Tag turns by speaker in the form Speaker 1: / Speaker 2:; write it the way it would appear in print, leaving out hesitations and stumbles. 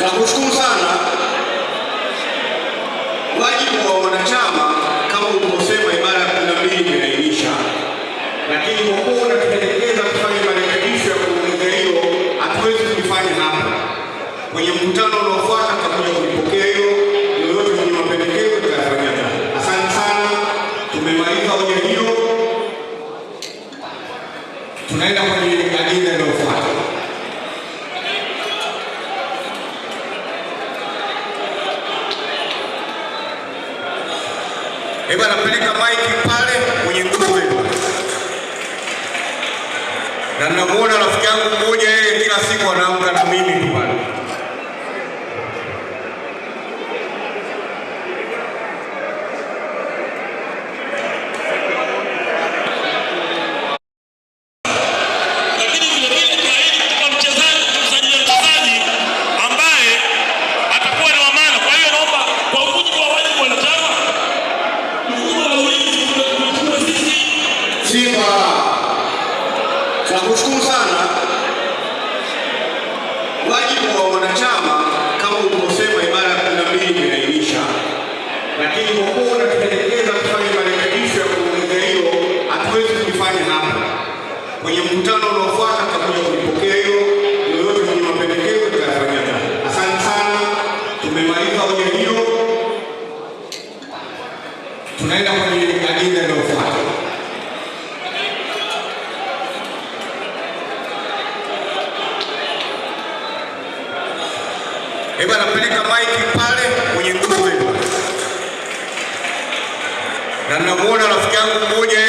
Speaker 1: Nakushukuru sana. Wajibu wa wanachama kama ulivyosema ibara ya 12 imeainisha, lakini kwa kuwa unatuelekeza kufanya marekebisho ya kuongeza hilo, hatuwezi kulifanya hapa. Kwenye mkutano unaofuata tutakuja kulipokea hilo, yoyote mwenye mapendekezo tutayafanyia kazi. Asante sana, tumemaliza hoja hiyo. Tunaenda kwenye ajenda inayofuata. Napeleka maiki pale kwenye nguvu wetu. Na namuona rafiki yangu mmoja, yeye kila siku anaamka na mimi tu pale. Nakushukuru sana. Wajibu wa wanachama kama ulivyosema ibara ya 12 imeainisha, lakini kwa kuwa unatuelekeza kufanya marekebisho ya kuongeza hilo, hatuwezi kulifanya hapa. Kwenye mkutano unaofuata tutakuja kulipokea hilo, yoyote mwenye mapendekezo tutayafanyia kazi. Asante sana, tumemaliza hoja hiyo. Tunaenda kwenye ajenda inayofuata. Napeleka maiki pale kwenye nguvu wetu. Na namuona rafiki yangu mmoja